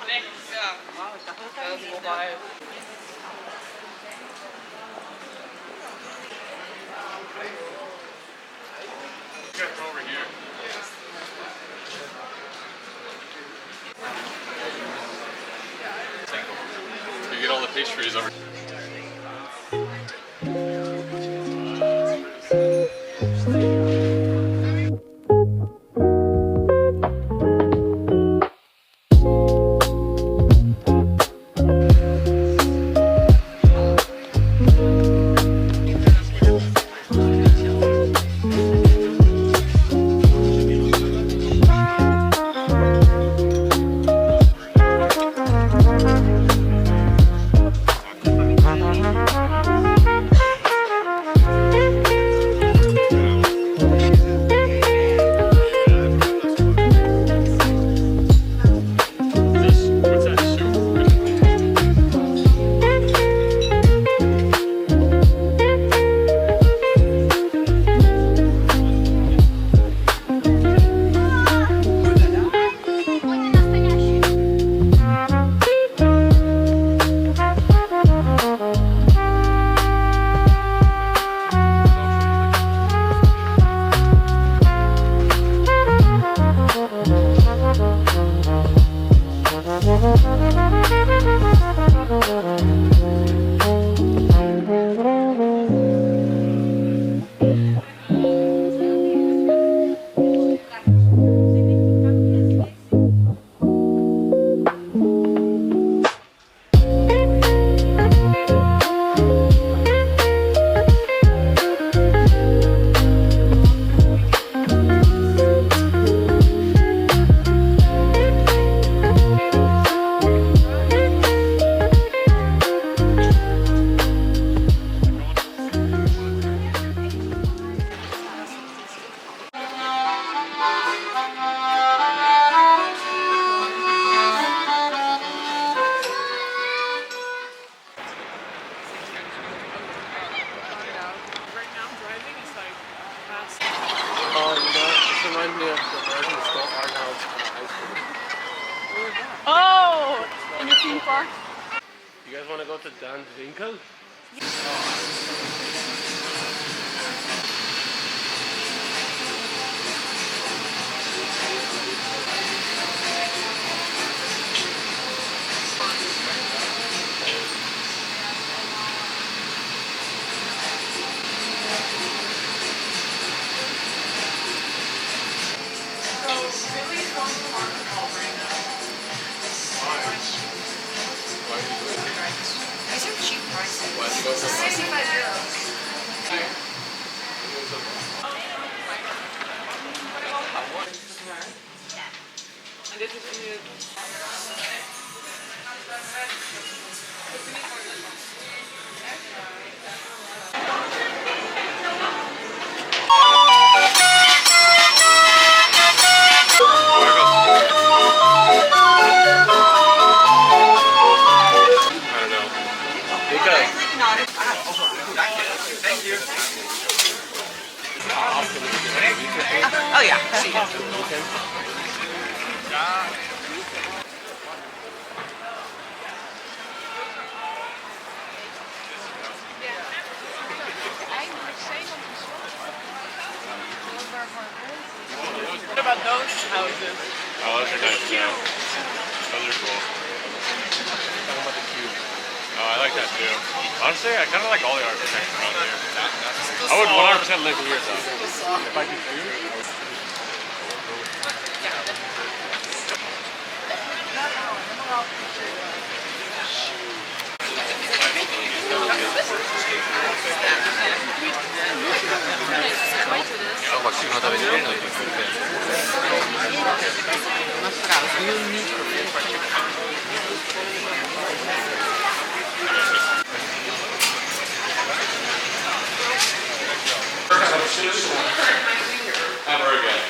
Ja. Dat is wel bij. Over here. You get all the pastries over. Oh, in the theme park. You guys want to go to Dan's Winkel? These are cheap prices. 65 euros. En dit is nu... Oh ja, zie je. What about those houses? Oh, those are nice. Yeah. Those are cool. Talking about the cube. Oh, I like that too. Honestly, I kind of like all the architecture around here. I would 100% live here though. If I could choose. Qua si nota vedere noi Una scala heel micro. Ever again.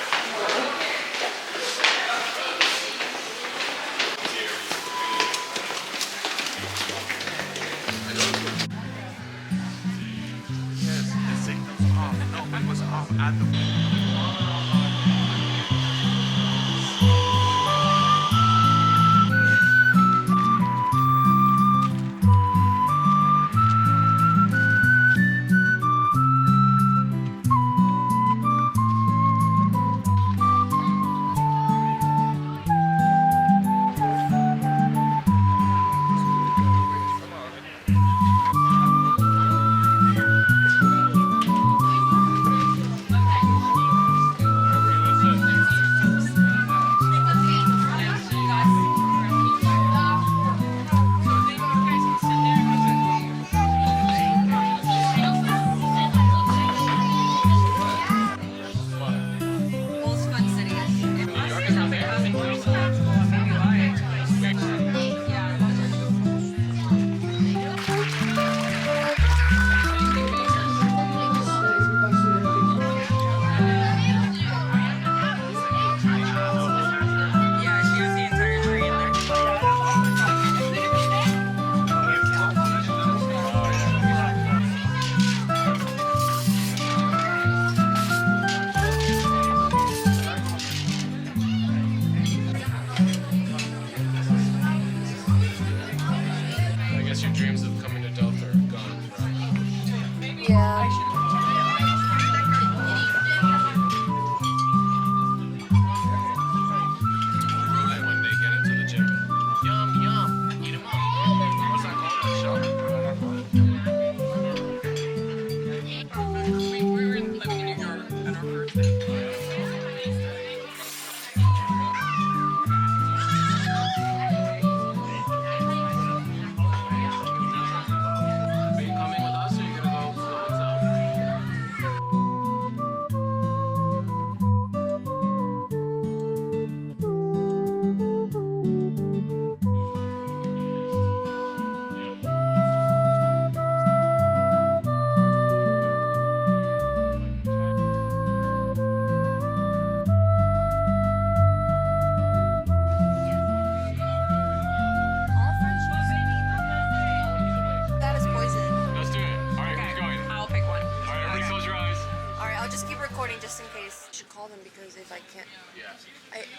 recording just in case. I should call them because if I can't,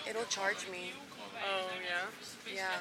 it'll charge me. Oh, yeah? Yeah.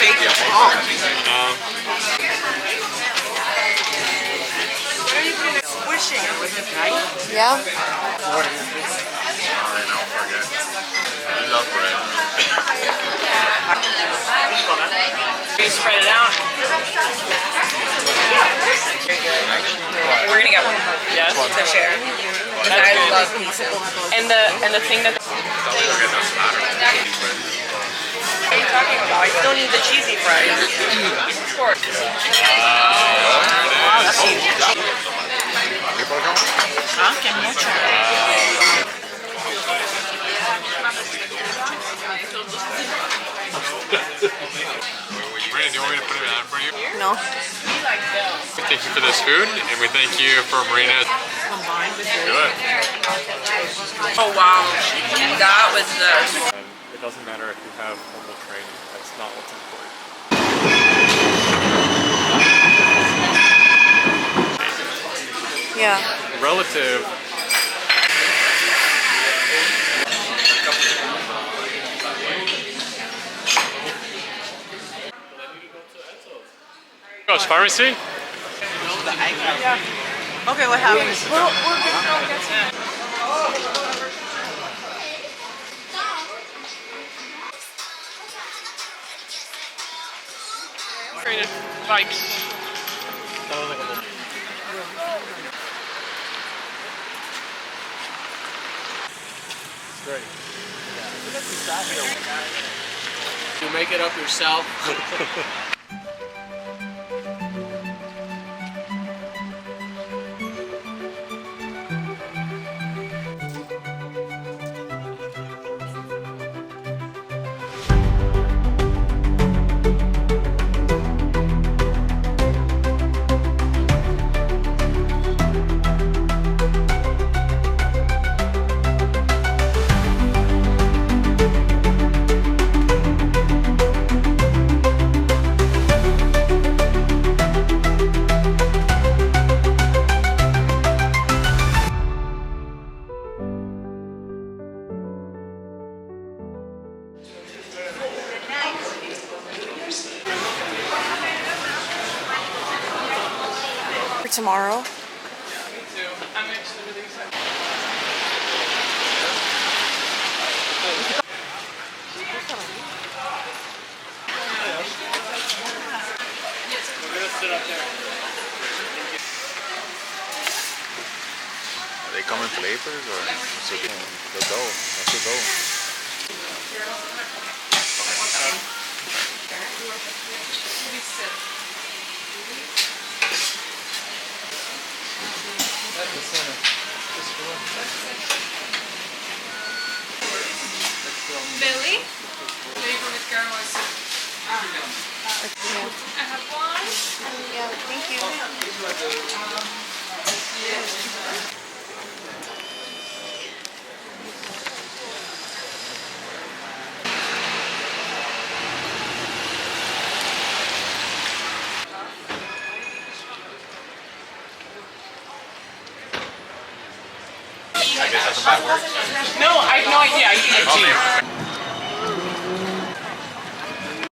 fake palm. Squishing it with it, right? Yeah. I love bread. You spread it out. We're gonna get one. Yes, to share. And I love pizza. And the thing that. What are you talking about? I still need the cheesy fries. Of course. Wow, that's huge. Ah, que mucho. Brandon, do you want me to put it on for you? No. He likes those. thank you for this food, and we thank you for Marina. Combined with Do it. Oh wow, that was the. It doesn't matter if you have formal training. That's not what's important. Yeah. Relative. Gosh, pharmacy? Yeah. Okay, what happens? We're gonna get to. Bikes. Great. You make it up yourself. For tomorrow. They come in flavors or so the dough? What's the dough? Billy? Billy from his girl was. I have one. Yeah, thank you. I guess that's how that works. No, I have no idea. I